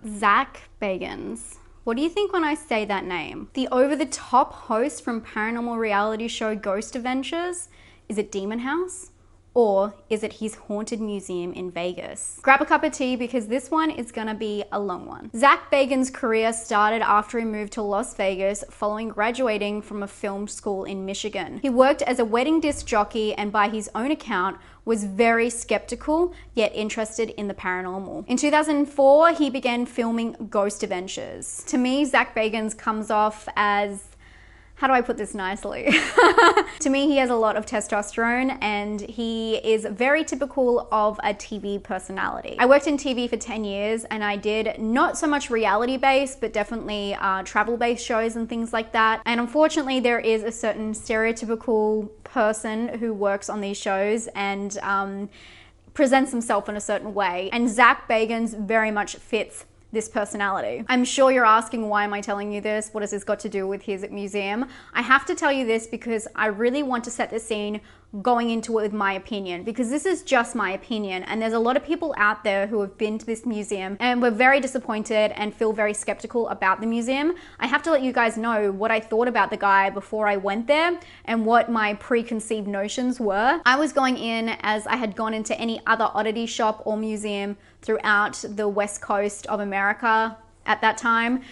Zak Bagans. What do you think when I say that name? The over-the-top host from paranormal reality show Ghost Adventures? Is it Demon House? Or is it his haunted museum in Vegas? Grab a cup of tea because this one is gonna be a long one. Zak Bagans' career started after he moved to Las Vegas following graduating from a film school in Michigan. He worked as a wedding disc jockey and by his own account was very skeptical yet interested in the paranormal. In 2004, he began filming Ghost Adventures. To me, Zak Bagans comes off as, how do I put this nicely? To me, he has a lot of testosterone and he is very typical of a TV personality. I worked in TV for 10 years and I did not so much reality-based, but definitely travel-based shows and things like that. And unfortunately, there is a certain stereotypical person who works on these shows and presents himself in a certain way. And Zak Bagans very much fits this personality. I'm sure you're asking, why am I telling you this? What has this got to do with his museum? I have to tell you this because I really want to set the scene going into it with my opinion, because this is just my opinion and there's a lot of people out there who have been to this museum and were very disappointed and feel very skeptical about the museum. I have to let you guys know what I thought about the guy before I went there and what my preconceived notions were. I was going in as I had gone into any other oddity shop or museum throughout the West Coast of America at that time,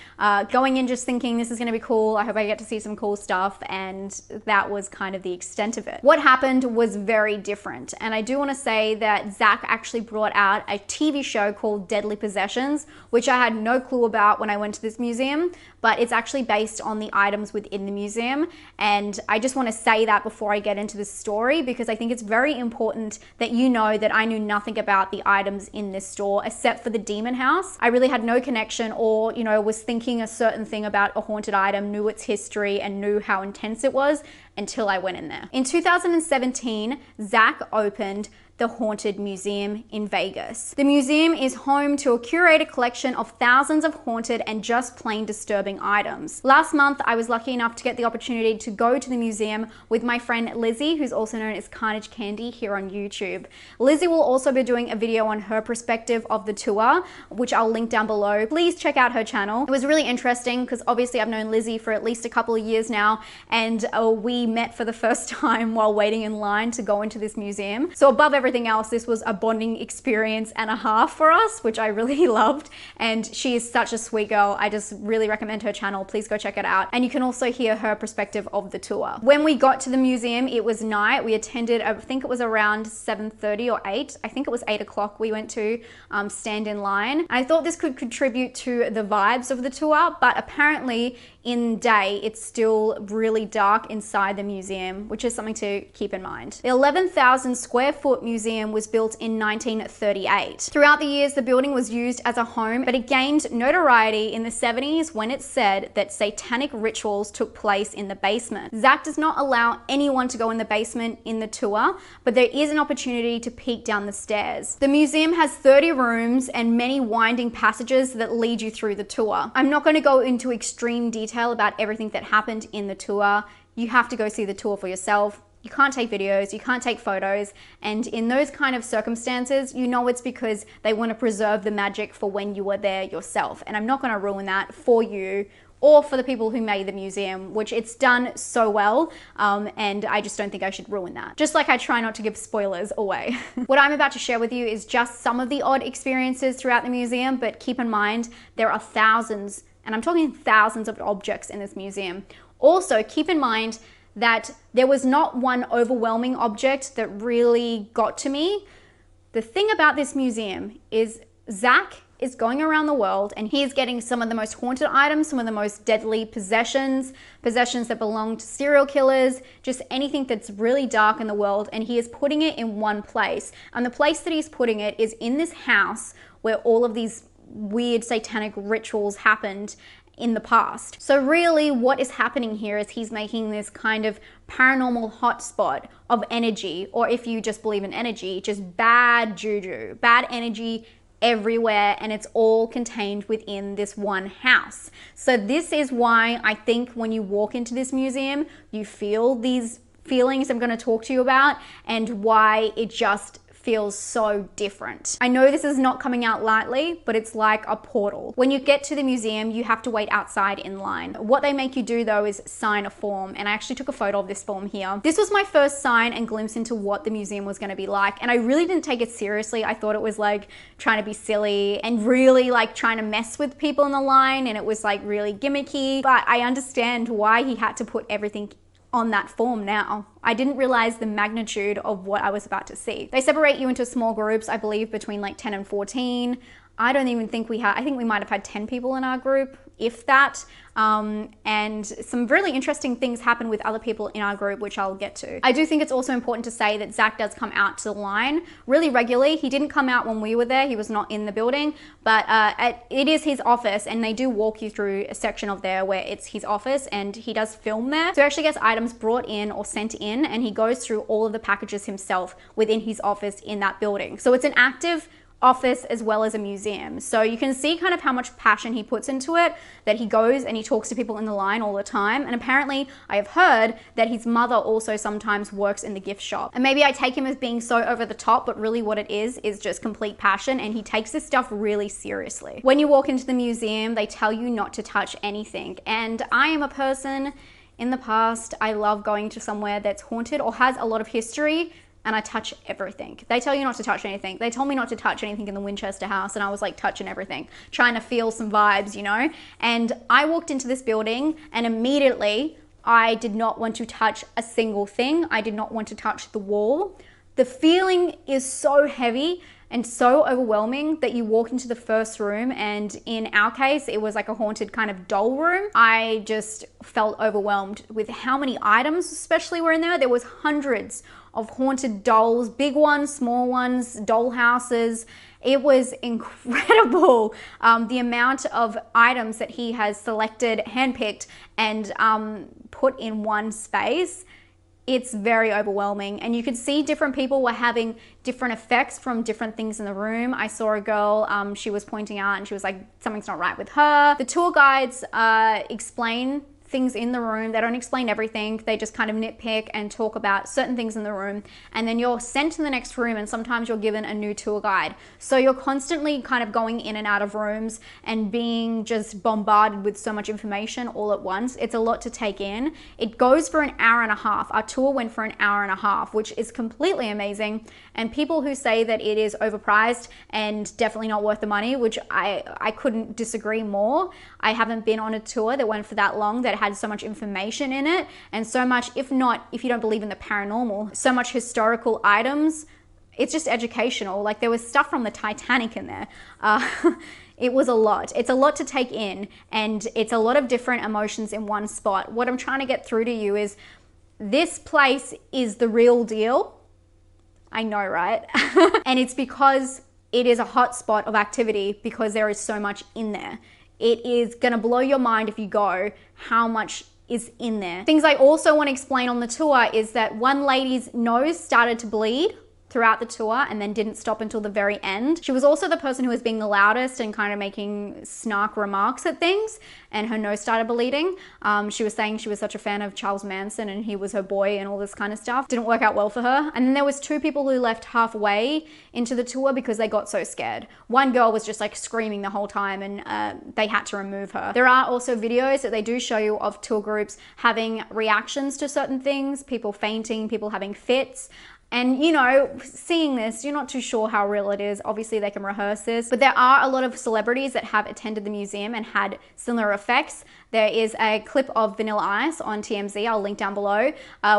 going in just thinking this is going to be cool, I hope I get to see some cool stuff, and that was kind of the extent of it. What happened was very different, and I do want to say that Zak actually brought out a TV show called Deadly Possessions, which I had no clue about when I went to this museum, but it's actually based on the items within the museum, and I just want to say that before I get into this story because I think it's very important that you know that I knew nothing about the items in this store except for the Demon House. I really had no connection or, you know, was thinking a certain thing about a haunted item, knew its history and knew how intense it was until I went in there. In 2017, Zak opened the Haunted Museum in Vegas. The museum is home to a curated collection of thousands of haunted and just plain disturbing items. Last month, I was lucky enough to get the opportunity to go to the museum with my friend Lizzie, who's also known as Carnage Candy here on YouTube. Lizzie will also be doing a video on her perspective of the tour, which I'll link down below. Please check out her channel. It was really interesting because obviously I've known Lizzie for at least a couple of years now, and we met for the first time while waiting in line to go into this museum. So above everything else, this was a bonding experience and a half for us, which I really loved, and she is such a sweet girl. I just really recommend her channel. Please go check it out, and you can also hear her perspective of the tour. When we got to the museum, it was night. We attended, I think it was around 7:30 or 8. I think it was 8 o'clock we went to stand in line. I thought this could contribute to the vibes of the tour, but apparently in day it's still really dark inside the museum, which is something to keep in mind. The 11,000 square foot museum was built in 1938. Throughout the years, the building was used as a home, but it gained notoriety in the 70s when it said that satanic rituals took place in the basement. Zak does not allow anyone to go in the basement in the tour, but there is an opportunity to peek down the stairs. The museum has 30 rooms and many winding passages that lead you through the tour. I'm not going to go into extreme detail about everything that happened in the tour. You have to go see the tour for yourself. You can't take videos, you can't take photos, and in those kind of circumstances, you know it's because they want to preserve the magic for when you were there yourself. And I'm not going to ruin that for you or for the people who made the museum, which it's done so well, and I just don't think I should ruin that. Just like I try not to give spoilers away. What I'm about to share with you is just some of the odd experiences throughout the museum, but keep in mind, there are thousands, and I'm talking thousands of objects in this museum. Also, keep in mind that there was not one overwhelming object that really got to me. The thing about this museum is Zak is going around the world and he is getting some of the most haunted items, some of the most deadly possessions that belong to serial killers, just anything that's really dark in the world, and he is putting it in one place. And the place that he's putting it is in this house where all of these weird satanic rituals happened in the past. So really what is happening here is he's making this kind of paranormal hotspot of energy, or if you just believe in energy, just bad juju, bad energy everywhere, and it's all contained within this one house. So this is why I think when you walk into this museum, you feel these feelings I'm going to talk to you about, and why it just feels so different. I know this is not coming out lightly, but it's like a portal. When you get to the museum, you have to wait outside in line. What they make you do though is sign a form, and I actually took a photo of this form here. This was my first sign and glimpse into what the museum was going to be like, and I really didn't take it seriously. I thought it was like trying to be silly and really like trying to mess with people in the line, and it was like really gimmicky, but I understand why he had to put everything on that form now. I didn't realize the magnitude of what I was about to see. They separate you into small groups, I believe between like 10 and 14. I don't even think I think we might have had 10 people in our group, if that. And some really interesting things happen with other people in our group, which I'll get to. I do think it's also important to say that Zak does come out to the line really regularly. He didn't come out when we were there. He was not in the building, but it is his office, and they do walk you through a section of there where it's his office, and he does film there. So he actually gets items brought in or sent in, and he goes through all of the packages himself within his office in that building. So it's an active office as well as a museum. So you can see kind of how much passion he puts into it, that he goes and he talks to people in the line all the time. And apparently I have heard that his mother also sometimes works in the gift shop. And maybe I take him as being so over the top, but really what it is just complete passion, and he takes this stuff really seriously. When you walk into the museum, they tell you not to touch anything. And I am a person, in the past, I love going to somewhere that's haunted or has a lot of history, and I touch everything. They tell you not to touch anything. They told me not to touch anything in the Winchester house, and I was like touching everything, trying to feel some vibes, you know? And I walked into this building, and immediately I did not want to touch a single thing. I did not want to touch the wall. The feeling is so heavy and so overwhelming that you walk into the first room, and in our case, it was like a haunted kind of doll room. I just felt overwhelmed with how many items especially were in there. There was hundreds of haunted dolls, big ones, small ones, doll houses. It was incredible, the amount of items that he has selected, handpicked, and put in one space. It's very overwhelming, and you could see different people were having different effects from different things in the room. I saw a girl, she was pointing out and she was like, something's not right with her. The tour guides explain things in the room. They don't explain everything. They just kind of nitpick and talk about certain things in the room, and then you're sent to the next room, and sometimes you're given a new tour guide. So you're constantly kind of going in and out of rooms and being just bombarded with so much information all at once. It's a lot to take in. It goes for an hour and a half. Our tour went for an hour and a half, which is completely amazing. And people who say that it is overpriced and definitely not worth the money, which I couldn't disagree more. I haven't been on a tour that went for that long that had so much information in it, and so much, if you don't believe in the paranormal, so much historical items. It's just educational. Like, there was stuff from the Titanic in there. It was a lot. It's a lot to take in, and it's a lot of different emotions in one spot. What I'm trying to get through to you is this place is the real deal. I know, right? And it's because it is a hot spot of activity, because there is so much in there. It is gonna blow your mind if you go, how much is in there. Things I also want to explain on the tour is that one lady's nose started to bleed throughout the tour and then didn't stop until the very end. She was also the person who was being the loudest and kind of making snark remarks at things, and her nose started bleeding. She was saying she was such a fan of Charles Manson and he was her boy and all this kind of stuff. Didn't work out well for her. And then there was two people who left halfway into the tour because they got so scared. One girl was just like screaming the whole time, and they had to remove her. There are also videos that they do show you of tour groups having reactions to certain things, people fainting, people having fits. And, you know, seeing this, you're not too sure how real it is. Obviously, they can rehearse this. But there are a lot of celebrities that have attended the museum and had similar effects. There is a clip of Vanilla Ice on TMZ, I'll link down below,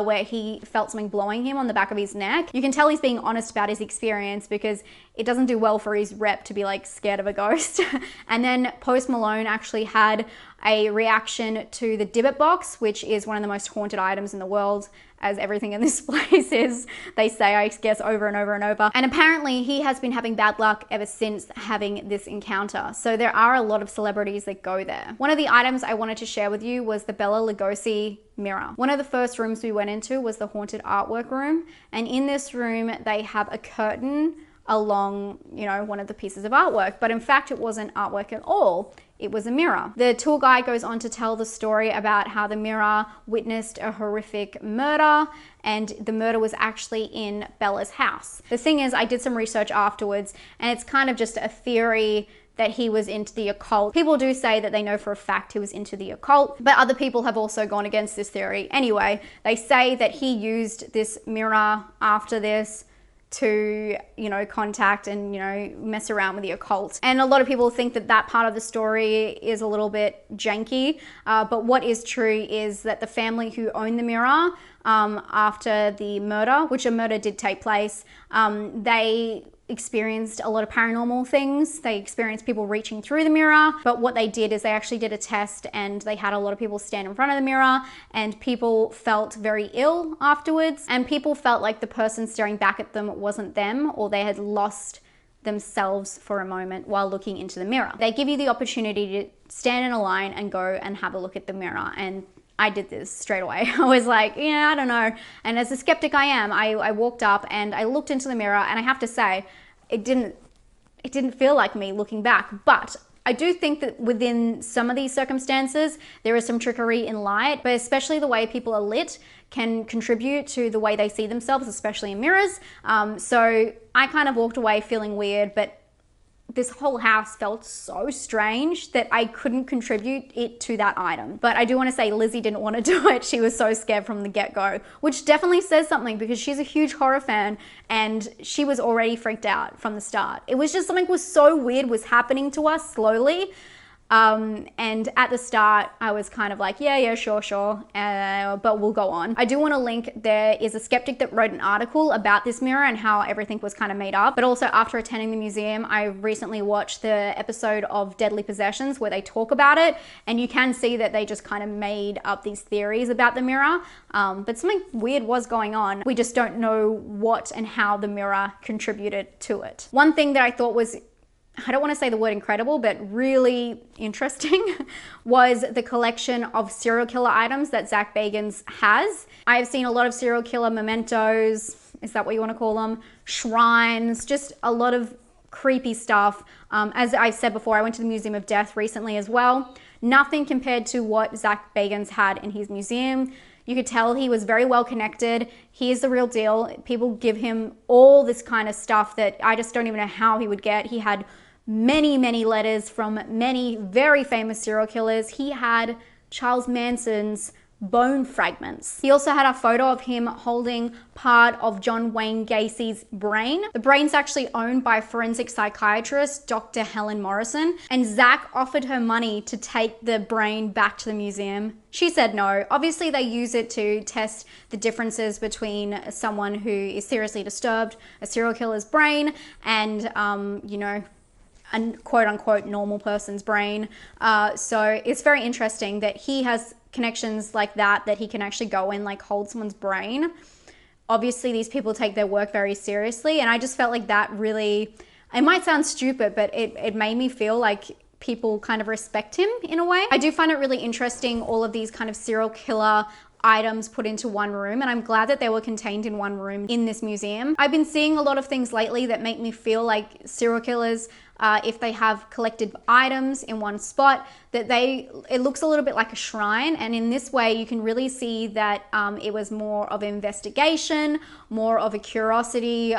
where he felt something blowing him on the back of his neck. You can tell he's being honest about his experience, because it doesn't do well for his rep to be like scared of a ghost. And then Post Malone actually had a reaction to the Dibbit box, which is one of the most haunted items in the world, as everything in this place is, they say, I guess, over and over and over. And apparently he has been having bad luck ever since having this encounter. So there are a lot of celebrities that go there. One of the items I wanted to share with you was the Bela Lugosi mirror. One of the first rooms we went into was the haunted artwork room. And in this room, they have a curtain along, you know, one of the pieces of artwork. But in fact, it wasn't artwork at all. it was a mirror. The tour guide goes on to tell the story about how the mirror witnessed a horrific murder, and the murder was actually in Bela's house. The thing is, I did some research afterwards, and it's kind of just a theory that he was into the occult. People do say that they know for a fact he was into the occult, but other people have also gone against this theory. Anyway, they say that he used this mirror after this to, you know, contact and, you know, mess around with the occult. And a lot of people think that that part of the story is a little bit janky, but what is true is that the family who owned the mirror after the murder, which a murder did take place, they experienced a lot of paranormal things. They experienced people reaching through the mirror, but what they did is they actually did a test, and they had a lot of people stand in front of the mirror, and people felt very ill afterwards, and people felt like the person staring back at them wasn't them, or they had lost themselves for a moment while looking into the mirror. They give you the opportunity to stand in a line and go and have a look at the mirror, and I did this straight away. I was like, yeah, I don't know. And as a skeptic I am, I walked up and I looked into the mirror, and I have to say, it didn't feel like me looking back. But I do think that within some of these circumstances, there is some trickery in light, but especially the way people are lit can contribute to the way they see themselves, especially in mirrors. So I kind of walked away feeling weird, but this whole house felt so strange that I couldn't contribute it to that item. But I do want to say Lizzie didn't want to do it. She was so scared from the get-go, which definitely says something, because she's a huge horror fan and she was already freaked out from the start. It was just something was so weird was happening to us slowly. And at the start, I was kind of like, yeah, sure, but we'll go on. I do want to link, there is a skeptic that wrote an article about this mirror and how everything was kind of made up. But also, after attending the museum, I recently watched the episode of Deadly Possessions where they talk about it, and you can see that they just kind of made up these theories about the mirror. But something weird was going on. We just don't know what and how the mirror contributed to it. One thing that I thought was, I don't want to say the word incredible, but really interesting was the collection of serial killer items that Zak Bagans has. I've seen a lot of serial killer mementos, is that what you want to call them? Shrines, just a lot of creepy stuff. As I said before, I went to the Museum of Death recently as well. Nothing compared to what Zak Bagans had in his museum. You could tell he was very well connected. He is the real deal. People give him all this kind of stuff that I just don't even know how he would get. He had many letters from many very famous serial killers. He had Charles Manson's bone fragments. He also had a photo of him holding part of John Wayne Gacy's brain. The brain's actually owned by forensic psychiatrist Dr. Helen Morrison, and Zak offered her money to take the brain back to the museum. She said no. Obviously, they use it to test the differences between someone who is seriously disturbed, a serial killer's brain, and, you know, a quote-unquote normal person's brain. So it's very interesting that he has connections like that he can actually go and like hold someone's brain. Obviously, these people take their work very seriously, and I just felt like that really, it might sound stupid, but it made me feel like people kind of respect him in a way. I do find it really interesting, all of these kind of serial killer items put into one room, and I'm glad that they were contained in one room in this museum. I've been seeing a lot of things lately that make me feel like serial killers, if they have collected items in one spot, that it looks a little bit like a shrine, and in this way you can really see that it was more of an investigation, more of a curiosity,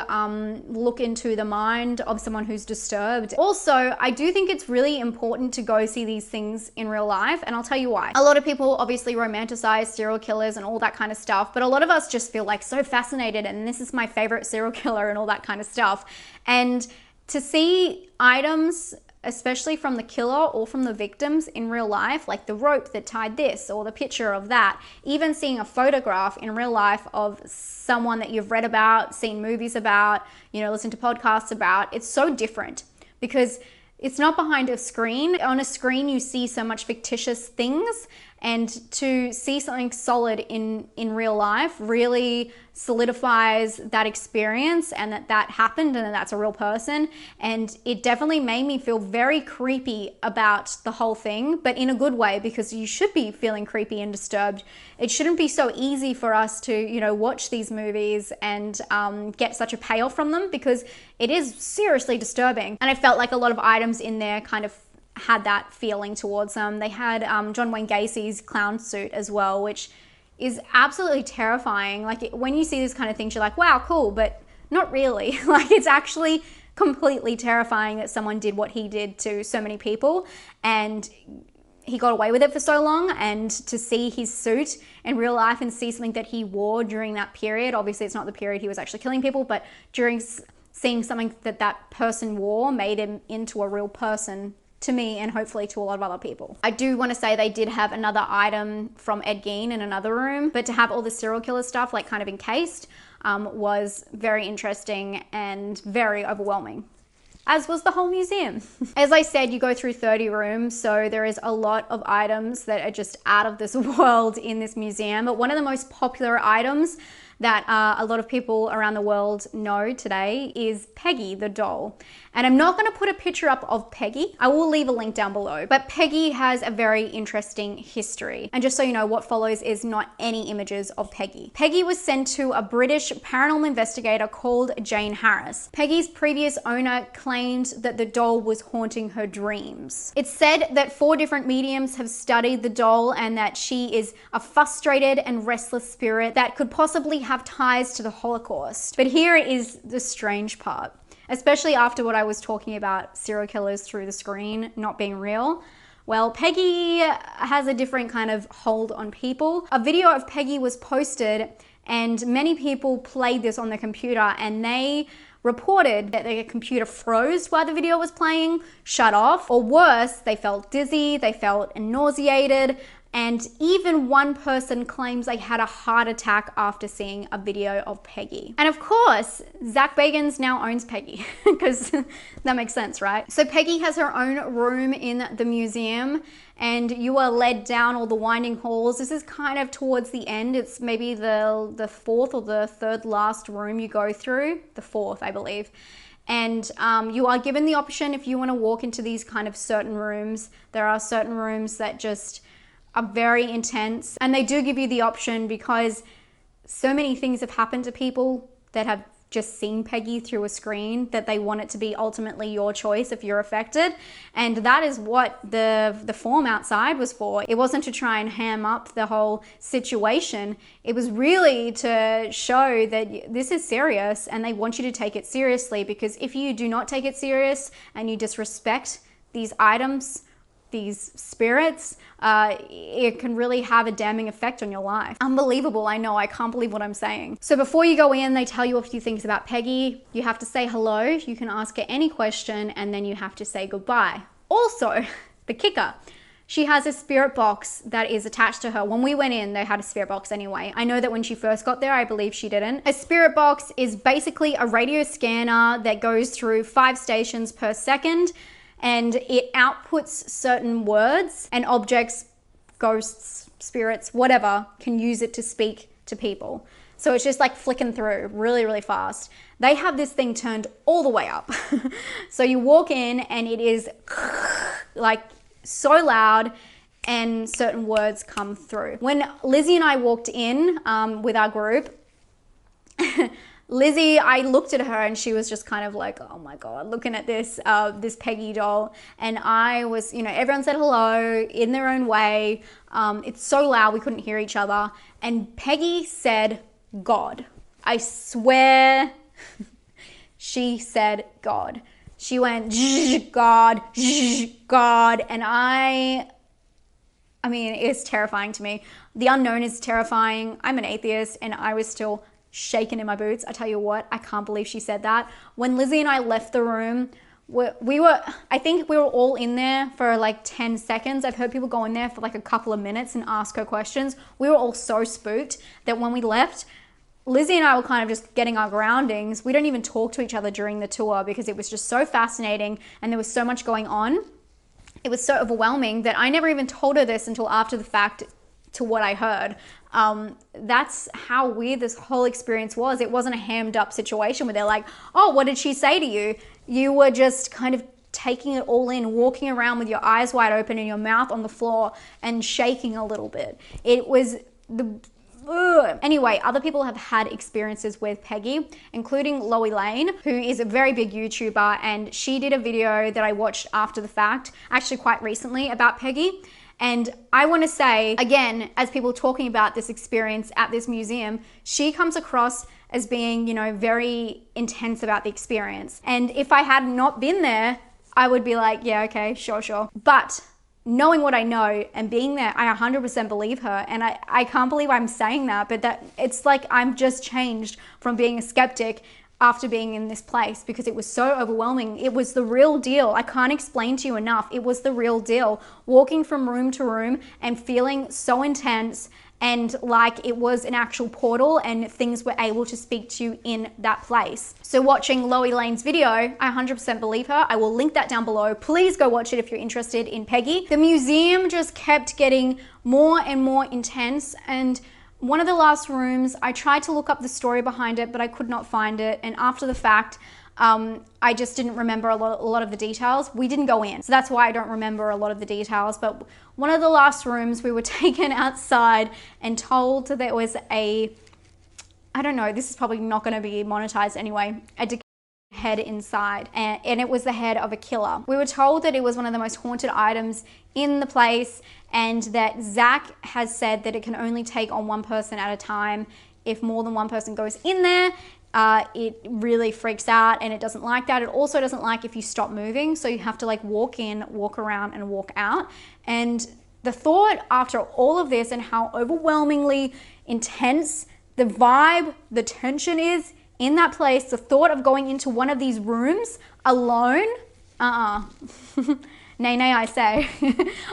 look into the mind of someone who's disturbed. Also, I do think it's really important to go see these things in real life, and I'll tell you why. A lot of people obviously romanticize serial killers and all that kind of stuff, but a lot of us just feel like so fascinated, and this is my favorite serial killer and all that kind of stuff. And to see items, especially from the killer or from the victims in real life, like the rope that tied this or the picture of that, even seeing a photograph in real life of someone that you've read about, seen movies about, you know, listened to podcasts about, it's so different because it's not behind a screen. On a screen, you see so much fictitious things, and to see something solid in real life really solidifies that experience and that happened and that's a real person. And it definitely made me feel very creepy about the whole thing, but in a good way, because you should be feeling creepy and disturbed. It shouldn't be so easy for us to, you know, watch these movies and get such a payoff from them, because it is seriously disturbing. And I felt like a lot of items in there kind of had that feeling towards them. They had John Wayne Gacy's clown suit as well, which is absolutely terrifying. Like when you see this kind of things, you're like, wow, cool, but not really. Like it's actually completely terrifying that someone did what he did to so many people, and he got away with it for so long. And to see his suit in real life and see something that he wore during that period, obviously it's not the period he was actually killing people, but during seeing something that that person wore made him into a real person, to me and hopefully to a lot of other people. I do want to say they did have another item from Ed Gein in another room, but to have all the serial killer stuff like kind of encased was very interesting and very overwhelming, as was the whole museum. As I said, you go through 30 rooms, so there is a lot of items that are just out of this world in this museum. But one of the most popular items that a lot of people around the world know today is Peggy the Doll. And I'm not going to put a picture up of Peggy. I will leave a link down below. But Peggy has a very interesting history. And just so you know, what follows is not any images of Peggy. Peggy was sent to a British paranormal investigator called Jane Harris. Peggy's previous owner claimed that the doll was haunting her dreams. It's said that 4 different mediums have studied the doll and that she is a frustrated and restless spirit that could possibly have ties to the Holocaust. But here is the strange part. Especially after what I was talking about serial killers through the screen not being real. Well, Peggy has a different kind of hold on people. A video of Peggy was posted and many people played this on their computer, and they reported that their computer froze while the video was playing, shut off, or worse, they felt dizzy, they felt nauseated, and even one person claims they had a heart attack after seeing a video of Peggy. And of course, Zak Bagans now owns Peggy, because that makes sense, right? So Peggy has her own room in the museum, and you are led down all the winding halls. This is kind of towards the end. It's maybe the 4th or the 3rd last room you go through. The 4th, I believe. And you are given the option if you want to walk into these kind of certain rooms. There are certain rooms that just are very intense, and they do give you the option because so many things have happened to people that have just seen Peggy through a screen that they want it to be ultimately your choice if you're affected. And that is what the form outside was for. It wasn't to try and ham up the whole situation. It was really to show that this is serious and they want you to take it seriously, because if you do not take it serious and you disrespect these items, these spirits, it can really have a damning effect on your life. Unbelievable, I know, I can't believe what I'm saying. So before you go in, they tell you a few things about Peggy. You have to say hello, you can ask her any question, and then you have to say goodbye. Also, the kicker, she has a spirit box that is attached to her. When we went in, they had a spirit box anyway. I know that when she first got there, I believe she didn't. A spirit box is basically a radio scanner that goes through 5 stations per second, and it outputs certain words, and objects, ghosts, spirits, whatever, can use it to speak to people. So it's just like flicking through really, really fast. They have this thing turned all the way up. So you walk in and it is like so loud, and certain words come through. When Lizzie and I walked in with our group, Lizzie, I looked at her and she was just kind of like, oh my God, looking at this, this Peggy doll. And I was, you know, everyone said hello in their own way. It's so loud, we couldn't hear each other. And Peggy said, God. I swear she said God. She went, God, God. And I mean, it's terrifying to me. The unknown is terrifying. I'm an atheist and I was still shaking in my boots. I tell you what, I can't believe she said that. When Lizzie and I left the room, I think we were all in there for like 10 seconds. I've heard people go in there for like a couple of minutes and ask her questions. We were all so spooked that when we left, Lizzie and I were kind of just getting our groundings. We don't even talk to each other during the tour because it was just so fascinating and there was so much going on. It was so overwhelming that I never even told her this until after the fact, to what I heard. That's how weird this whole experience was. It wasn't a hammed up situation where they're like, oh, what did she say to you? You were just kind of taking it all in, walking around with your eyes wide open and your mouth on the floor and shaking a little bit. It was the ugh. Anyway, other people have had experiences with Peggy, including LoeyLane, who is a very big YouTuber, and she did a video that I watched after the fact, actually quite recently, about Peggy. And I want to say, again, as people talking about this experience at this museum, she comes across as being, you know, very intense about the experience. And if I had not been there, I would be like, yeah, okay, sure. But knowing what I know and being there, I 100% believe her. And I can't believe I'm saying that, but that it's like I'm just changed from being a skeptic after being in this place, because it was so overwhelming. It was the real deal. I can't explain to you enough. It was the real deal. Walking from room to room and feeling so intense and like it was an actual portal and things were able to speak to you in that place. So watching LoeyLane's video, I 100% believe her. I will link that down below. Please go watch it if you're interested in Peggy. The museum just kept getting more and more intense, and one of the last rooms, I tried to look up the story behind it, but I could not find it. And after the fact, I just didn't remember a lot of the details. We didn't go in, so that's why I don't remember a lot of the details. But one of the last rooms, we were taken outside and told that there was I don't know, this is probably not going to be monetized anyway, a head inside, and it was the head of a killer. We were told that it was one of the most haunted items in the place, and that Zak has said that it can only take on one person at a time. If more than one person goes in there, it really freaks out, and it doesn't like that. It also doesn't like if you stop moving, so you have to like walk in, walk around, and walk out. And the thought after all of this and how overwhelmingly intense the vibe, the tension is in that place, the thought of going into one of these rooms alone, nay, I say.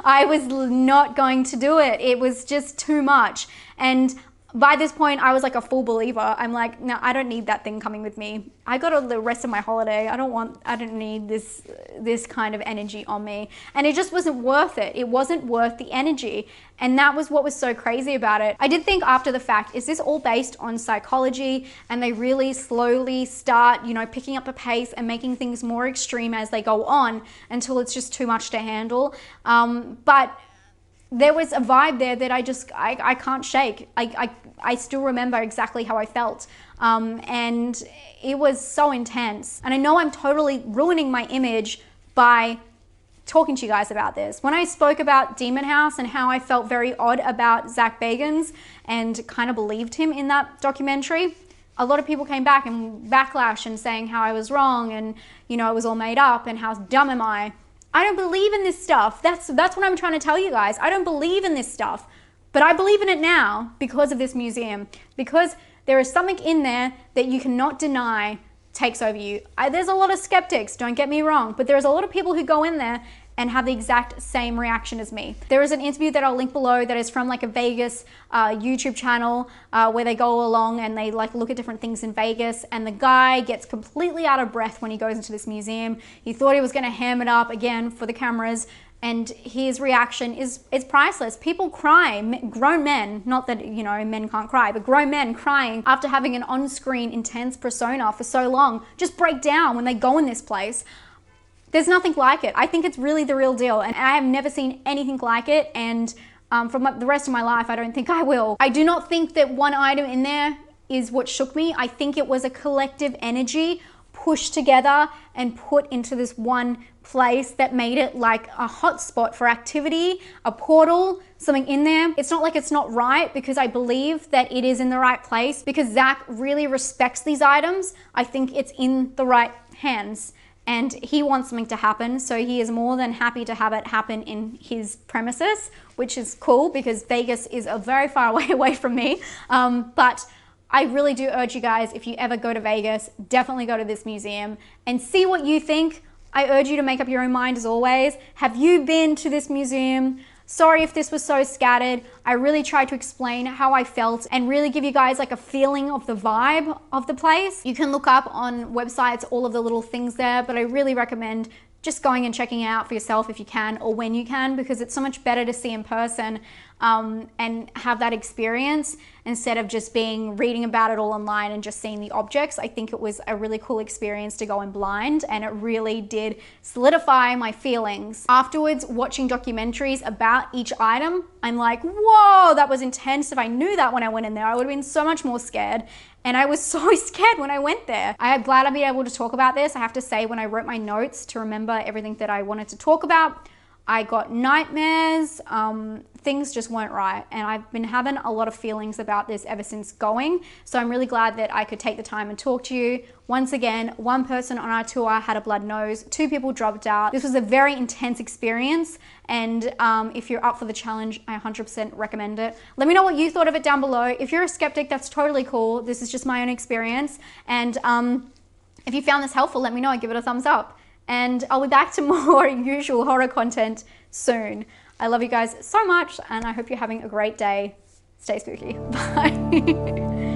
I was not going to do it. It was just too much. And by this point, I was like a full believer. I'm like, no, I don't need that thing coming with me. I got all the rest of my holiday. I don't need this kind of energy on me. And it just wasn't worth it. It wasn't worth the energy. And that was what was so crazy about it. I did think after the fact, is this all based on psychology? And they really slowly start, you know, picking up the pace and making things more extreme as they go on until it's just too much to handle. But there was a vibe there that I can't shake. I still remember exactly how I felt. And it was so intense. And I know I'm totally ruining my image by talking to you guys about this. When I spoke about Demon House and how I felt very odd about Zak Bagans and kind of believed him in that documentary, a lot of people came back and backlash and saying how I was wrong and, you know, it was all made up and how dumb am I. I don't believe in this stuff. That's what I'm trying to tell you guys. I don't believe in this stuff, but I believe in it now because of this museum, because there is something in there that you cannot deny takes over you. There's a lot of skeptics, don't get me wrong, but there's a lot of people who go in there and have the exact same reaction as me. There is an interview that I'll link below that is from like a Vegas YouTube channel where they go along and they like look at different things in Vegas, and the guy gets completely out of breath when he goes into this museum. He thought he was gonna ham it up again for the cameras, and his reaction is priceless. People cry, grown men, not that, you know, men can't cry, but grown men crying after having an on-screen intense persona for so long just break down when they go in this place. There's nothing like it. I think it's really the real deal, and I have never seen anything like it, and for the rest of my life, I don't think I will. I do not think that one item in there is what shook me. I think it was a collective energy pushed together and put into this one place that made it like a hotspot for activity, a portal, something in there. It's not like it's not right, because I believe that it is in the right place, because Zak really respects these items. I think it's in the right hands. And he wants something to happen, so he is more than happy to have it happen in his premises, which is cool because Vegas is a very far away from me. But I really do urge you guys, if you ever go to Vegas, definitely go to this museum and see what you think. I urge you to make up your own mind as always. Have you been to this museum? Sorry if this was so scattered. I really tried to explain how I felt and really give you guys like a feeling of the vibe of the place. You can look up on websites all of the little things there, but I really recommend just going and checking it out for yourself if you can, or when you can, because it's so much better to see in person and have that experience instead of just reading about it all online and just seeing the objects. I think it was a really cool experience to go in blind, and it really did solidify my feelings. Afterwards, watching documentaries about each item, I'm like, whoa, that was intense. If I knew that when I went in there, I would have been so much more scared. And I was so scared when I went there. I am glad I'll be able to talk about this. I have to say, when I wrote my notes to remember everything that I wanted to talk about, I got nightmares, things just weren't right. And I've been having a lot of feelings about this ever since going. So I'm really glad that I could take the time and talk to you. Once again, one person on our tour had a blood nose, 2 people dropped out. This was a very intense experience. And if you're up for the challenge, I 100% recommend it. Let me know what you thought of it down below. If you're a skeptic, that's totally cool. This is just my own experience. And if you found this helpful, let me know. Give it a thumbs up. And I'll be back to more usual horror content soon. I love you guys so much, and I hope you're having a great day. Stay spooky. Bye.